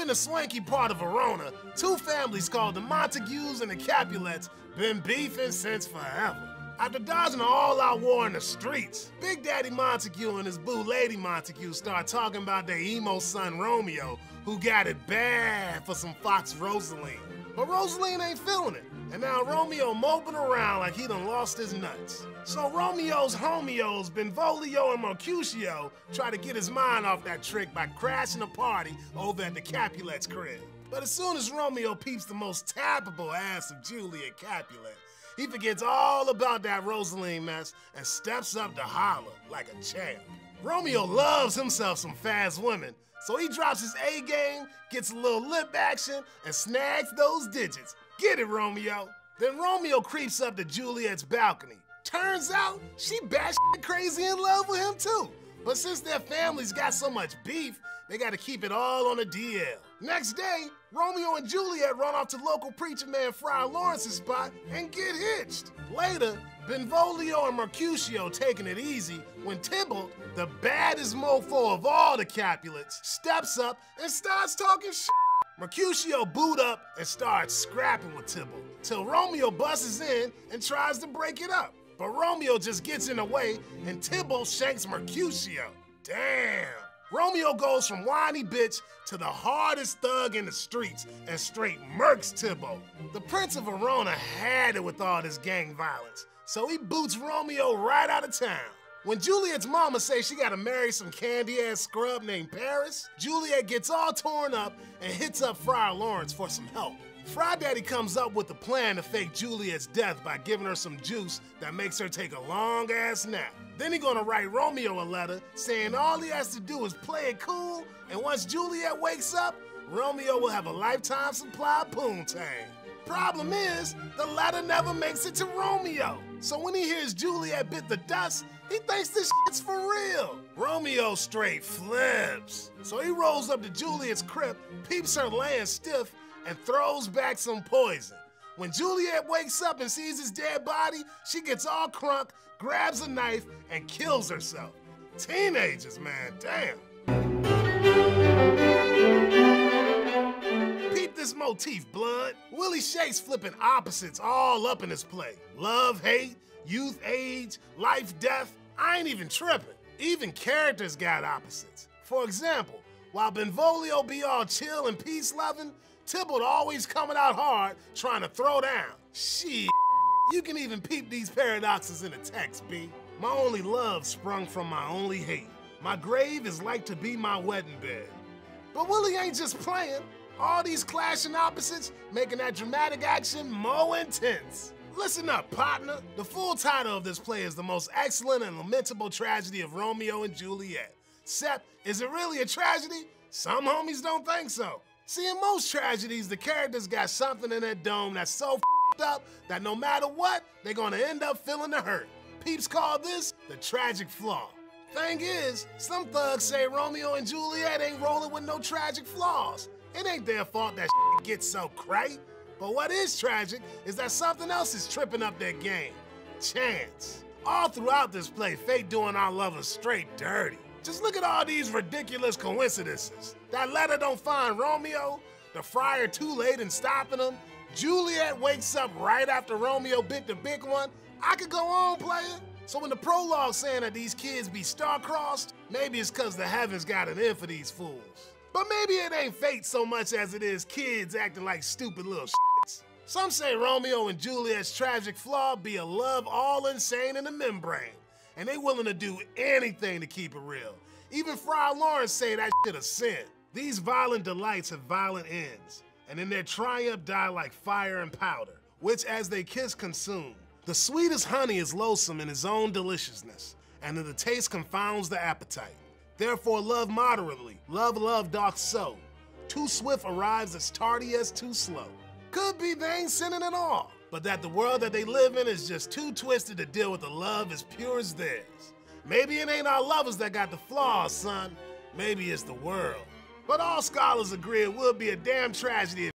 in the swanky part of Verona, two families called the Montagues and the Capulets been beefing since forever. After dodging an all-out war in the streets, Big Daddy Montague and his boo Lady Montague start talking about their emo son Romeo, who got it bad for some fox Rosaline. But Rosaline ain't feeling it, and now Romeo moping around like he done lost his nuts. So Romeo's homeos, Benvolio and Mercutio, try to get his mind off that trick by crashing a party over at the Capulet's crib. But as soon as Romeo peeps the most tappable ass of Juliet Capulet, he forgets all about that Rosaline mess and steps up to holler like a champ. Romeo loves himself some fast women, so he drops his A game, gets a little lip action, and snags those digits. Get it, Romeo. Then Romeo creeps up to Juliet's balcony. Turns out, she batshit crazy in love with him too. But since their families got so much beef, they gotta keep it all on the DL. Next day, Romeo and Juliet run off to local preacher man Friar Lawrence's spot and get hitched. Later, Benvolio and Mercutio taking it easy when Tybalt, the baddest mofo of all the Capulets, steps up and starts talking shit. Mercutio boot up and starts scrapping with Tybalt, till Romeo busts in and tries to break it up. But Romeo just gets in the way and Tybalt shanks Mercutio. Damn. Romeo goes from whiny bitch to the hardest thug in the streets and straight murks Tybalt. The Prince of Verona had it with all this gang violence, so he boots Romeo right out of town. When Juliet's mama says she gotta marry some candy-ass scrub named Paris, Juliet gets all torn up and hits up Friar Lawrence for some help. Fry Daddy comes up with a plan to fake Juliet's death by giving her some juice that makes her take a long-ass nap. Then he gonna write Romeo a letter saying all he has to do is play it cool, and once Juliet wakes up, Romeo will have a lifetime supply of poontang. Problem is, the letter never makes it to Romeo. So when he hears Juliet bit the dust, he thinks this shit's for real. Romeo straight flips. So he rolls up to Juliet's crib, peeps her laying stiff, and throws back some poison. When Juliet wakes up and sees his dead body, she gets all crunk, grabs a knife, and kills herself. Teenagers, man, damn. Peep this motif, blood. Willie Shakes flipping opposites all up in his play. Love, hate, youth, age, life, death. I ain't even tripping. Even characters got opposites. For example, while Benvolio be all chill and peace-loving, Tybalt always coming out hard, trying to throw down. Shit, you can even peep these paradoxes in the text, B. My only love sprung from my only hate. My grave is like to be my wedding bed. But Willie ain't just playing. All these clashing opposites making that dramatic action more intense. Listen up, partner. The full title of this play is The Most Excellent and Lamentable Tragedy of Romeo and Juliet. Except, is it really a tragedy? Some homies don't think so. See, in most tragedies, the characters got something in their dome that's so f***ed up that no matter what, they're gonna end up feeling the hurt. Peeps call this the tragic flaw. Thing is, some thugs say Romeo and Juliet ain't rolling with no tragic flaws. It ain't their fault that shit gets so cray. But what is tragic is that something else is tripping up their game. Chance. All throughout this play, fate doing our lovers straight dirty. Just look at all these ridiculous coincidences. That letter don't find Romeo, the friar too late in stopping him, Juliet wakes up right after Romeo bit the big one. I could go on, player. So when the prologue saying that these kids be star-crossed, maybe it's cause the heavens got an in for these fools. But maybe it ain't fate so much as it is kids acting like stupid little shits. Some say Romeo and Juliet's tragic flaw be a love all insane in the membrane, and they willing to do anything to keep it real. Even Friar Lawrence say that shit a sin. These violent delights have violent ends, and in their triumph die like fire and powder, which as they kiss consume. The sweetest honey is loathsome in its own deliciousness, and in the taste confounds the appetite. Therefore love moderately, love doth so. Too swift arrives as tardy as too slow. Could be they ain't sinning at all, but that the world that they live in is just too twisted to deal with a love as pure as theirs. Maybe it ain't our lovers that got the flaws, son. Maybe it's the world. But all scholars agree it would be a damn tragedy if